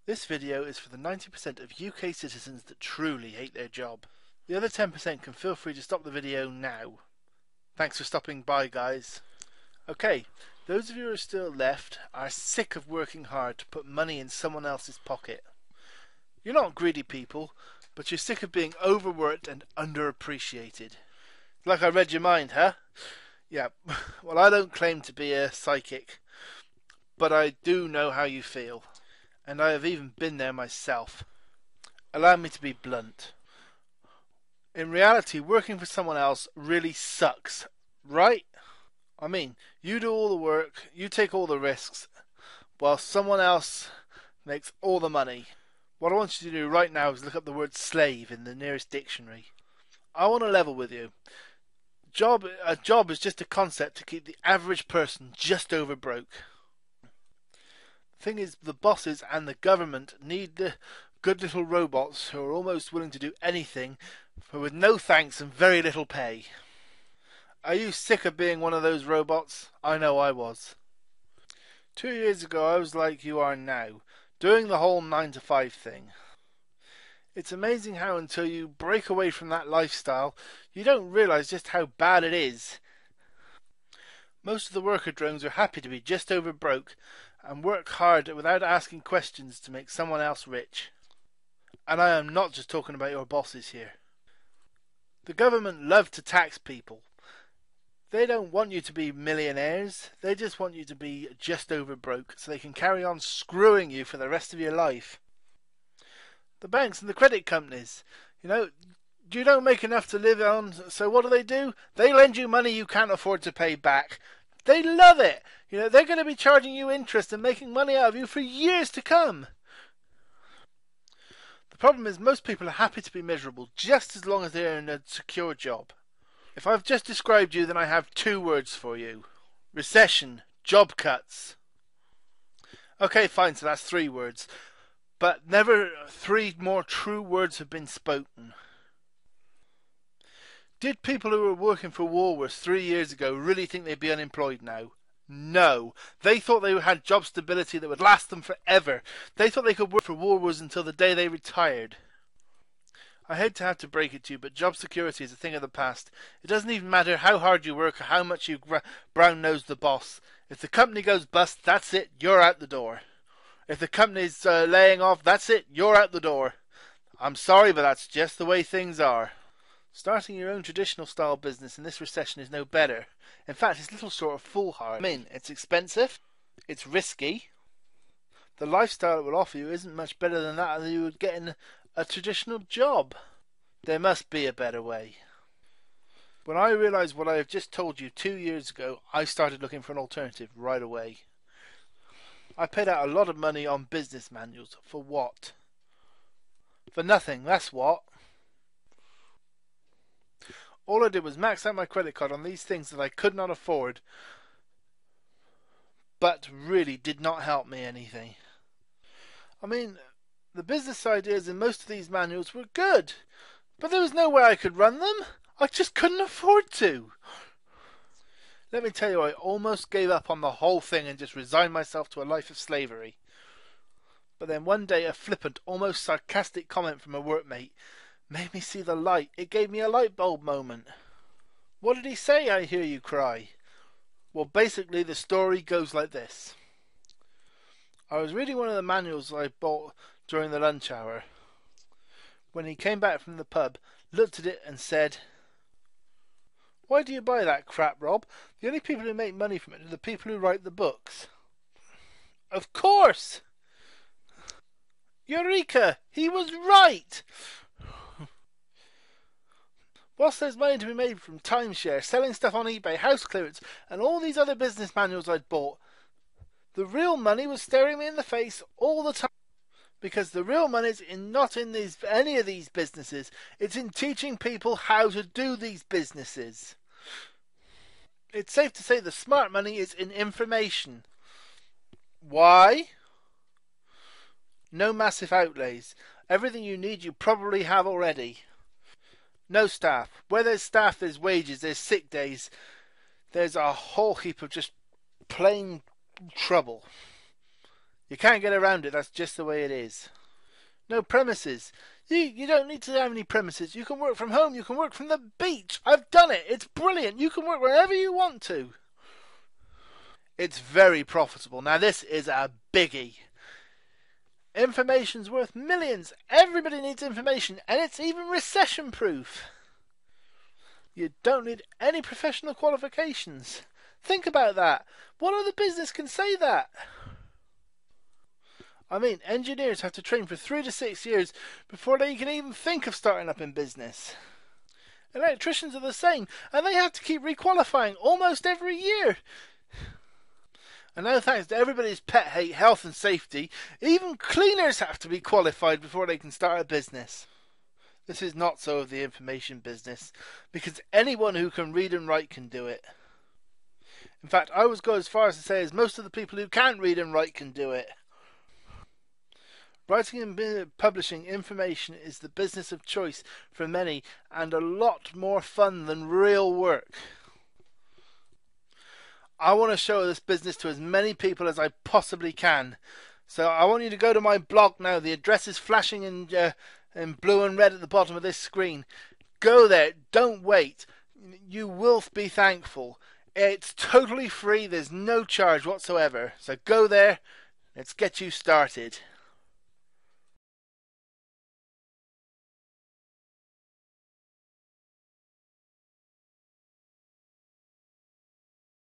This video is for the 90% of UK citizens that truly hate their job. The other 10% can feel free to stop the video now. Thanks for stopping by, guys. Okay, those of you who are still left are sick of working hard to put money in someone else's pocket. You're not greedy people, but you're sick of being overworked and underappreciated. Like I read your mind, huh? Yeah, well, I don't claim to be a psychic, but I do know how you feel. And I have even been there myself. Allow me to be blunt. In reality, working for someone else really sucks, right? I mean, you do all the work, you take all the risks, while someone else makes all the money. What I want you to do right now is look up the word slave in the nearest dictionary. I want to level with you. A job is just a concept to keep the average person just over broke. The thing is, the bosses and the government need the good little robots who are almost willing to do anything for with no thanks and very little pay. Are you sick of being one of those robots? I know I was. 2 years ago I was like you are now, doing the whole 9 to 5 thing. It's amazing how until you break away from that lifestyle, you don't realise just how bad it is. Most of the worker drones are happy to be just over broke and work hard without asking questions to make someone else rich. And I am not just talking about your bosses here. The government love to tax people. They don't want you to be millionaires, they just want you to be just over broke so they can carry on screwing you for the rest of your life. The banks and the credit companies, you don't make enough to live on, so what do? They lend you money you can't afford to pay back. They love it. They're going to be charging you interest and making money out of you for years to come. The problem is most people are happy to be miserable just as long as they're in a secure job. If I've just described you, then I have 2 words for you. Recession, job cuts. Okay, fine, so that's 3 words. But never 3 more true words have been spoken. Did people who were working for Woolworths 3 years ago really think they'd be unemployed now? No. They thought they had job stability that would last them forever. They thought they could work for Woolworths until the day they retired. I hate to have to break it to you, but job security is a thing of the past. It doesn't even matter how hard you work or how much you brown-nose the boss. If the company goes bust, that's it, you're out the door. If the company's laying off, that's it, you're out the door. I'm sorry, but that's just the way things are. Starting your own traditional style business in this recession is no better. In fact, it's little short of foolhardy. I mean, it's expensive, it's risky. The lifestyle it will offer you isn't much better than that you would get in a traditional job. There must be a better way. When I realised what I have just told you 2 years ago, I started looking for an alternative right away. I paid out a lot of money on business manuals. For what? For nothing, that's what. All I did was max out my credit card on these things that I could not afford, but really did not help me anything. I mean, the business ideas in most of these manuals were good, but there was no way I could run them. I just couldn't afford to. Let me tell you, I almost gave up on the whole thing and just resigned myself to a life of slavery. But then one day a flippant, almost sarcastic comment from a workmate made me see the light. It gave me a light bulb moment. What did he say, I hear you cry? Well, basically the story goes like this. I was reading one of the manuals I bought during the lunch hour. When he came back from the pub, looked at it and said, "Why do you buy that crap, Rob? The only people who make money from it are the people who write the books." Of course! Eureka! He was right! Whilst there's money to be made from timeshare, selling stuff on eBay, house clearance, and all these other business manuals I'd bought, the real money was staring me in the face all the time. Because the real money is not in any of these businesses. It's in teaching people how to do these businesses. It's safe to say the smart money is in information. Why? No massive outlays. Everything you need you probably have already. No staff. Where there's staff, there's wages, there's sick days. There's a whole heap of just plain trouble. You can't get around it. That's just the way it is. No premises. You don't need to have any premises. You can work from home. You can work from the beach. I've done it. It's brilliant. You can work wherever you want to. It's very profitable. Now this is a biggie. Information's worth millions. Everybody needs information, and it's even recession proof. You don't need any professional qualifications. Think about that. What other business can say that? I mean, engineers have to train for 3 to 6 years before they can even think of starting up in business. Electricians are the same, and they have to keep requalifying almost every year. And now, thanks to everybody's pet hate, health and safety, even cleaners have to be qualified before they can start a business. This is not so of the information business, because anyone who can read and write can do it. In fact, I would go as far as to say as most of the people who can't read and write can do it. Writing and publishing information is the business of choice for many, and a lot more fun than real work. I want to show this business to as many people as I possibly can. So I want you to go to my blog now. The address is flashing in blue and red at the bottom of this screen. Go there. Don't wait. You will be thankful. It's totally free. There's no charge whatsoever. So go there. Let's get you started.